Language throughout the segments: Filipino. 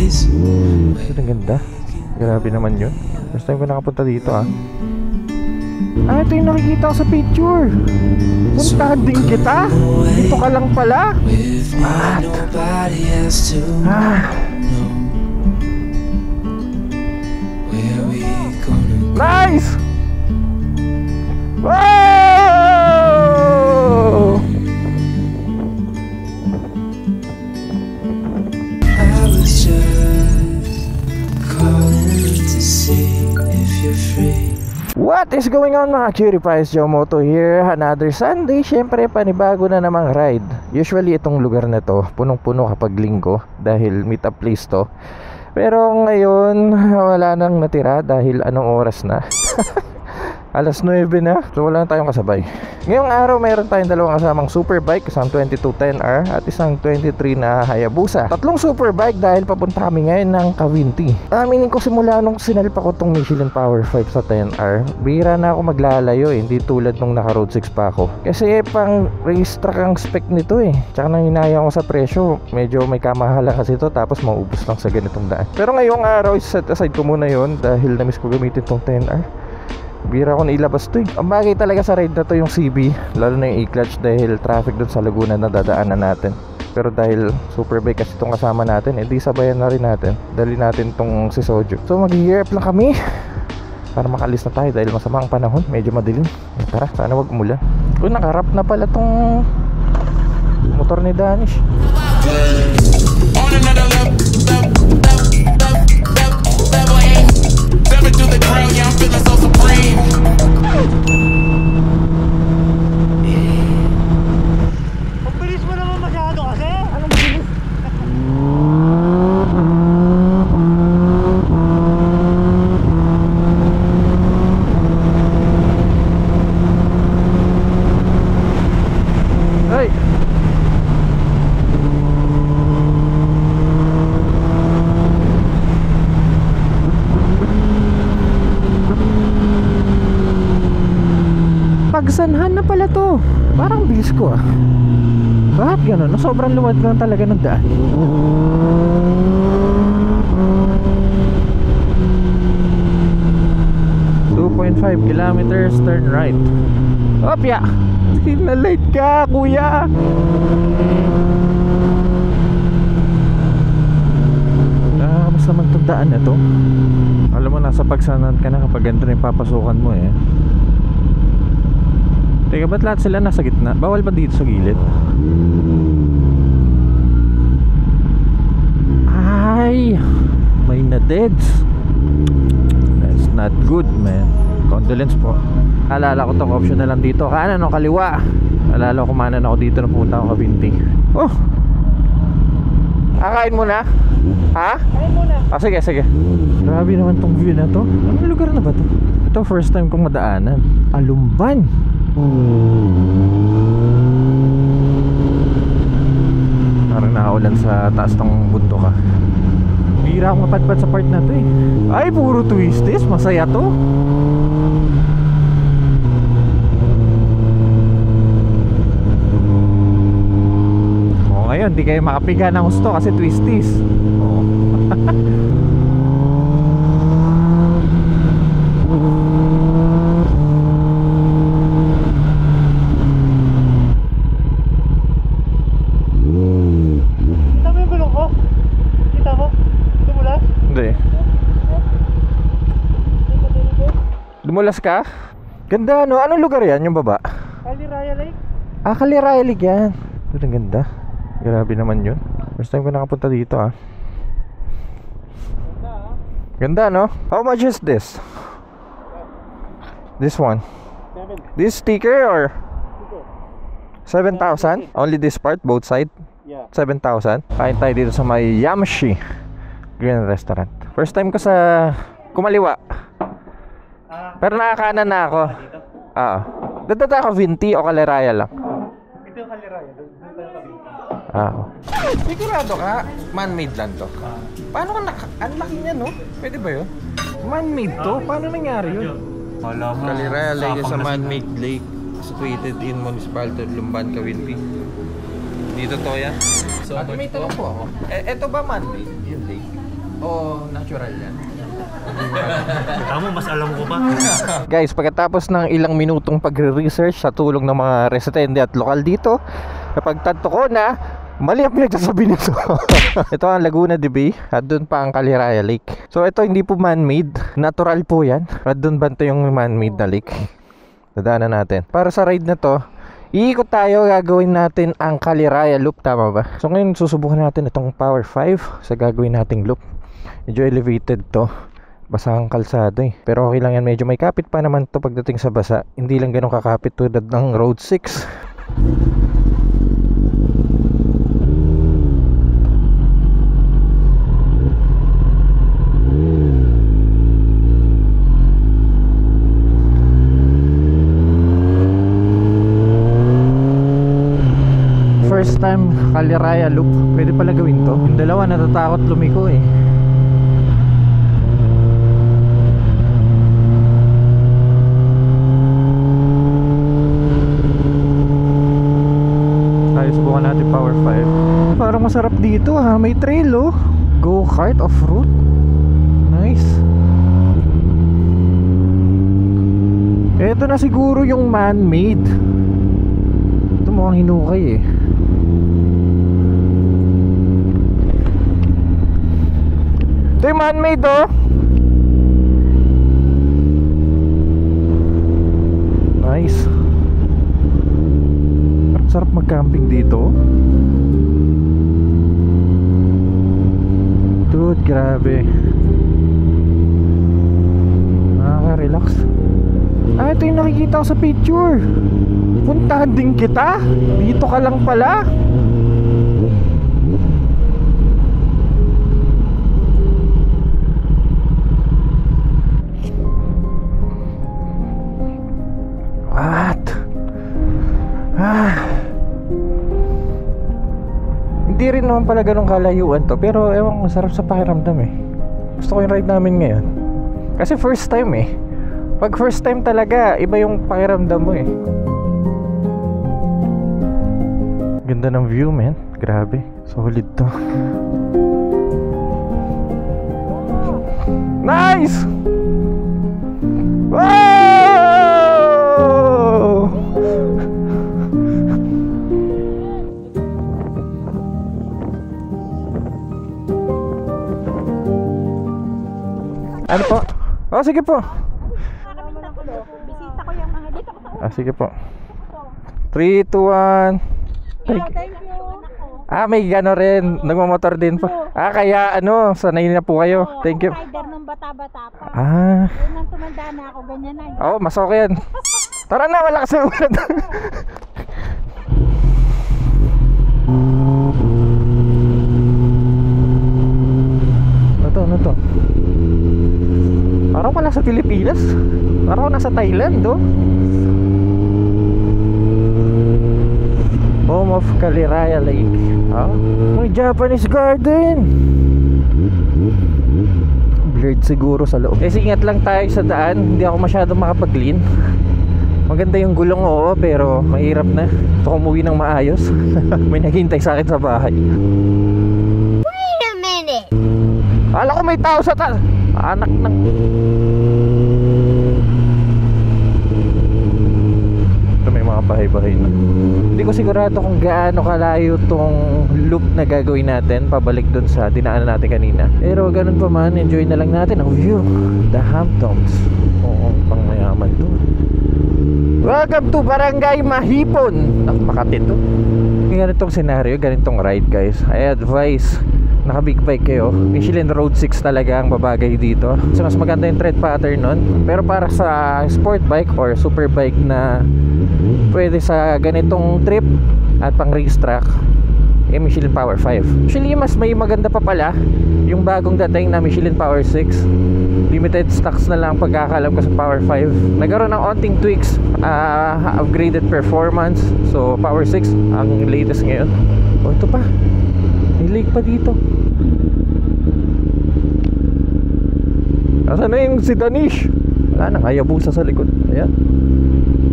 Ito ang ganda. Grabe naman yun. First time ko nakapunta dito ah. Ah, ito yung nakikita ko sa picture. Puntahan din kita. Dito ka lang pala. What? Nice! Wow! I was just calling to see if you're free. What is going on mga cutie pies? Joe Moto here. Another Sunday. Syempre panibago na namang ride. Usually itong lugar na to punong-puno kapag linggo dahil meet up place to. Pero ngayon wala nang natira dahil anong oras na? Alas 9 na. So wala na tayong kasabay. Ngayong araw mayroon tayong dalawang kasamang superbike, isang 2210R at isang 23 na Hayabusa. Tatlong superbike dahil papunta kami ngayon ng Cavinti. Aminin ko simula nung sinalpa ko tong Michelin Power 5 sa 10R, bihira na ako maglalayo eh. Hindi tulad nung naka Road 6 pa ako. Kasi pang racetrack ang spec nito eh. Tsaka nang hinaya ko sa presyo, medyo may kamahalan kasi ito tapos maubos lang sa ganitong daan. Pero ngayong araw set aside ko muna yon dahil namiss ko gamitin tong 10R. Bira ko na ilabas to eh. Ang bagay talaga sa ride na to yung CB, lalo na yung e-clutch dahil traffic dun sa Laguna na dadaanan natin. Pero dahil superbike kasi itong kasama natin, edi sabayan na rin natin. Dali natin tong si Soju. So mag-gear up lang kami para makalis na tayo dahil masama ang panahon, medyo madilim. Tara, sana wag umulan. Kung nakarap na pala tong motor ni Danish. Pagbilis mo naman masyado kasi. Anong bilis? Hey! Pagsanhan na pala to. Parang bilis ko ah. Bakit gano'n? No, sobrang luwad lang talaga ng daan. .5 kilometers, turn right. Opya! Sinalate ka, kuya! Basta naman itong daan na to. Alam mo, nasa pagsanan ka na kapag ganito na yung papasukan mo eh. Teka, ba't lahat sila nasa gitna? Bawal ba dito sa gilid? Ay! May na-deads. That's not good, man. Condolence po. Alala ko tong option na lang dito. Kanan o kaliwa? Alala ko kumanan ako dito na pumunta ako Cavinti. Oh! Kakain mo na? Ha? Kain muna. Ah, sige, sige. Grabe naman tong view na to. Anong lugar na ba to? Ito first time kong madaanan. Alumban. Parang nakaulan sa taas ng bundok ah. Bira akong mapadpad sa part na to eh. Ay, puro twisties. Masaya to. O ngayon, di kayo makapiga ng gusto kasi twisties. O. Dumulas ka? Ganda no? Anong lugar yan? Yung baba? Caliraya Lake. Ah, Caliraya Lake yan. Ito ang ganda. Grabe naman yun. First time ko nakapunta dito ah. Ganda no? How much is this? This one? 7. This sticker or? 7,000? Only this part? Both side? Yeah. 7,000? Kain tayo dito sa may Yamshi Green Restaurant. First time ko sa kumaliwa. Pero nakakanan na ako. Oo. Dadata ako Vinti o Caliraya lang? Ito yung Caliraya. Doon tayo Cavinti. Oo. Sigurado ka? Man-made lang to? Paano ka ang laki niya no? Pwede ba yun? Man-made to? Paano nangyari yun? Caliraya Lake is a man-made lake situated in Municipality of Lumban, Cavinti. Dito to yan? At may tanong po ako. Eto ba man-made yung lake? Oo, natural yan. Tama, mas alam ko pa. Guys, pagkatapos ng ilang minutong pagre-research sa tulong ng mga residente at lokal dito, napagtanto ko na mali ang pinagsasabi nito. Ito ang Laguna de Bay at doon pa ang Caliraya Lake. So ito hindi po man-made, natural po yan. At doon ba ito yung man-made na lake? Dadaanan natin. Para sa ride na to, iikot tayo, gagawin natin ang Caliraya Loop, tama ba? So ngayon susubukan natin itong Power 5 sa gagawin nating loop. Medyo elevated to, basa ang kalsada eh. Pero okay lang yan, medyo may kapit pa naman to pagdating sa basa. Hindi lang ganun kakapit tulad ng Road 6. First time Caliraya Loop, pwede pala gawin to. Yung dalawa natatakot lumiko eh. Tayo subukan natin Power 5. Parang masarap dito ha, may trail oh. Go-kart off-road. Nice. Ito na siguro yung man-made. Ito mukhang hinukay eh. Ito yung man-made oh. Nice. Sarap mag-camping dito. Dude, grabe. Nakaka-relax. Ito yung nakikita ko sa picture. Puntahan din kita. Dito ka lang pala. Hindi rin naman pala ganun kalayuan to, pero ewan, masarap sa pakiramdam eh. Gusto ko yung ride namin ngayon kasi first time eh. Pag first time talaga, iba yung pakiramdam mo eh. Ganda ng view man. Grabe, solid to. Nice! Wow! Ano po? Oh, sige po. Bisita ko yung mga dito. Sige po. 3, 2, 1. Thank you. May gano rin. Nagmamotor din po. Kaya sanay na po kayo. Thank you. Rider nung bata-bata pa. Yun nang tumanda na ako, ganyan na. Mas okay yan. Tara na, wala kasi ulan. Ano to? Parang wala sa Pilipinas. Parang nasa Thailand oh. Home of Caliraya Lake. May Japanese garden. Blurred siguro sa loob. Ingat lang tayo sa daan. Hindi ako masyadong makapag-lean. Maganda yung gulong oo, pero mahirap na. Ito umuwi ng maayos. May naghintay sa akin sa bahay. Wait a minute. Akala ko may tao sa anak ng... Ito may mga bahay-bahay na. Hindi ko sigurado kung gaano kalayo tong loop na gagawin natin pabalik dun sa dinaanan natin kanina. Pero ganun pa man, enjoy na lang natin ang view. The Hamptons. Oo, pang mayaman to. Welcome to Barangay Mahipon. Makati to. Ganitong scenario, ganitong ride guys, I advise naka big bike kayo. Michelin Road 6 talaga ang babagay dito. So mas maganda yung tread pattern nun. Pero para sa sport bike or super bike na pwede sa ganitong trip at pang racetrack, Michelin Power 5. Actually mas may maganda pa pala yung bagong dating na Michelin Power 6. Limited stocks na lang pagkakalam ko sa Power 5. Nagkaroon ng onting tweaks, upgraded performance. So Power 6 ang latest ngayon. Ito pa, may lake pa dito. Asan na yung si Danish? Wala na, kayabusa sa likod. Ayan,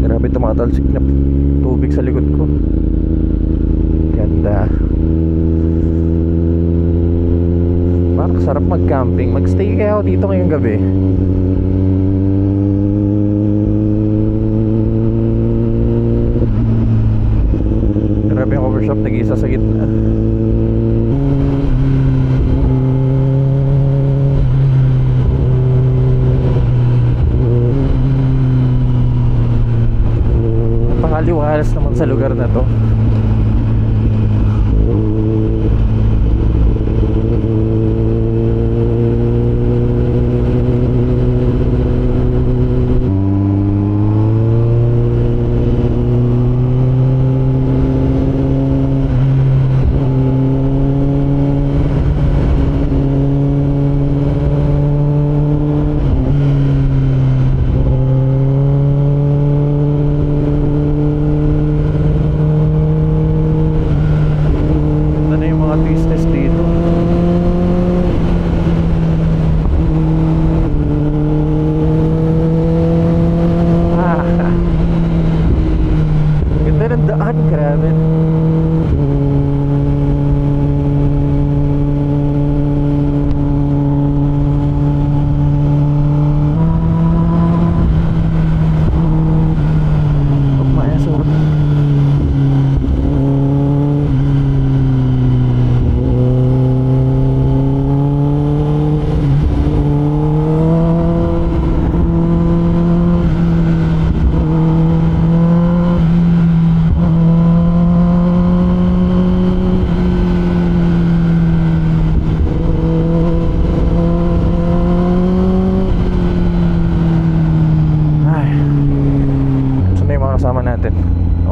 grabe tumatalsik na tubig sa likod ko. Ganda. Parang Sarap mag-camping. Mag-stay kaya ako dito ngayong gabi. Grabe yung cover shop, nag-iisa sa gitna. Napakaliwalas naman sa lugar na to.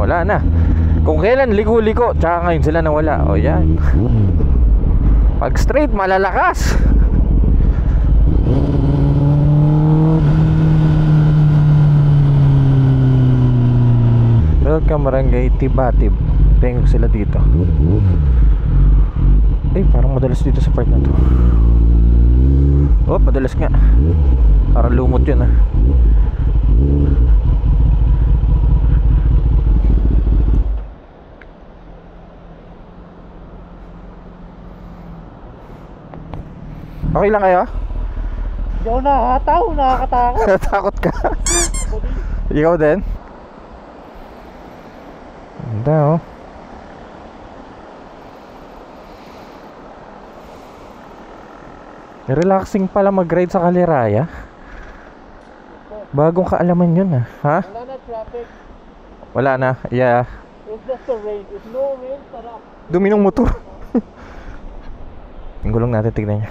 Wala na. Kung kailan liko-liko, tsaka ngayon sila nawala. O yan. Pag straight, malalakas. Welcome Barangay Tibatib. Tingin ko sila dito. Eh, parang madalas dito sa part na to. Oh, madalas nga. Parang lumot yun ah. Okay lang kayo? Hindi ako nakakataw, nakakatakot. Natakot ka? Ikaw din? Ganda oh. Relaxing pala mag-ride sa Kaliraya. Bagong kaalaman yun ah. Ha? Wala na traffic. Wala na, yeah. It's just the rain. If no rain, sarap. Dumi ng motor. Yung gulong natin, tignan nyo.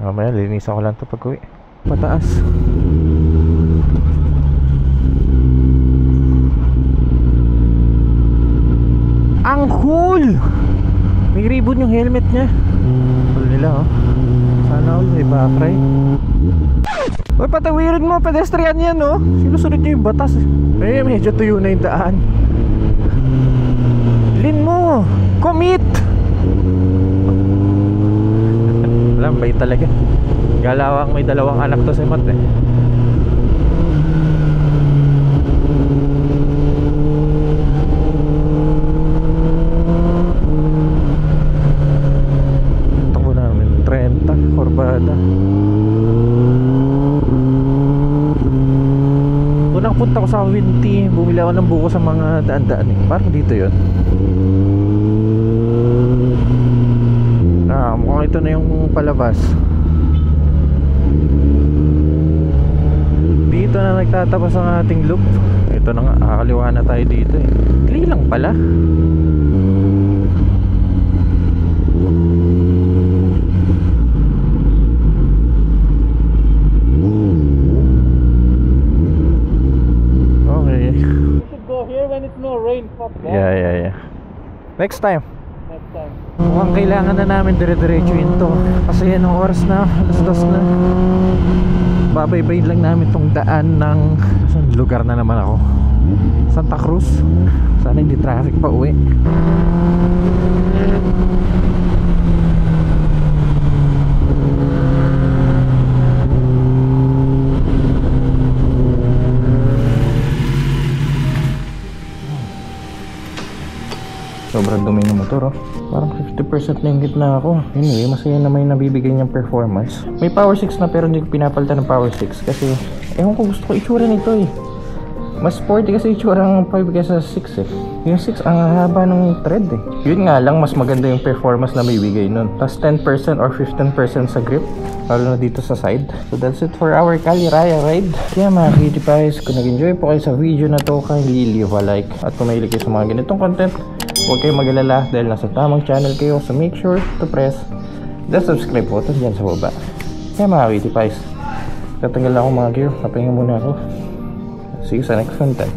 Mamaya, linisan ko lang ito pag uwi. Pataas. Ang cool! May ribbon yung helmet niya. Cool nila oh. Sana all may backray. Uy, patawirin mo, pedestrian yan oh. Sinusunod niya yung batas. Eh, medyo tuyo na yung daan. Lin mo! Commit! Alam, bay talaga. Galawang may dalawang anak to si Matt eh. Takbo namin 30 Corbada. Unang punta ko sa Winty, bumili ako ng buko sa mga daan-daan eh. Parang dito yun. Mukhang ito na yung palabas. Dito na nagtatapos ang ating loop. Ito na nga, kakaliwa na tayo dito eh. Kli lang pala. Okay. You should go here when it's no rain. Fuck that. Yeah. Next time. Next time. Mukhang kailangan na namin dire-diretsuin to. Kasi yan ang oras na, alas-dos na. Babaybayin lang namin tong daan ng saan lugar na naman ako, Santa Cruz. Sana hindi traffic pa uwi. Sobrang dumi ng motor. motor, oh. Parang 50% na yung gitna ako. Anyway, masaya na may nabibigay niyang performance. May power 6 na pero hindi ko pinapalitan ng power 6 kasi ewan ko, gusto ko itsura nito eh. Mas sporty kasi itsura ng 5 kaysa 6 eh. Yung 6 ang haba ng thread eh. Yun nga lang, mas maganda yung performance na may bigay nun. Tapos 10% or 15% sa grip, lalo na dito sa side. So that's it for our Cali Raya ride. Kaya mga cutie pies, kung nag-enjoy po kayo sa video na to, kindly leave a like. At kung mahilig kayo sa mga ganitong content, huwag kayong mag-alala dahil nasa tamang channel kayo. So make sure to press the subscribe button dyan sa baba. Kaya mga cutie pies, tatanggal na ako mga gear. Papahinga muna ako. See you sa next content.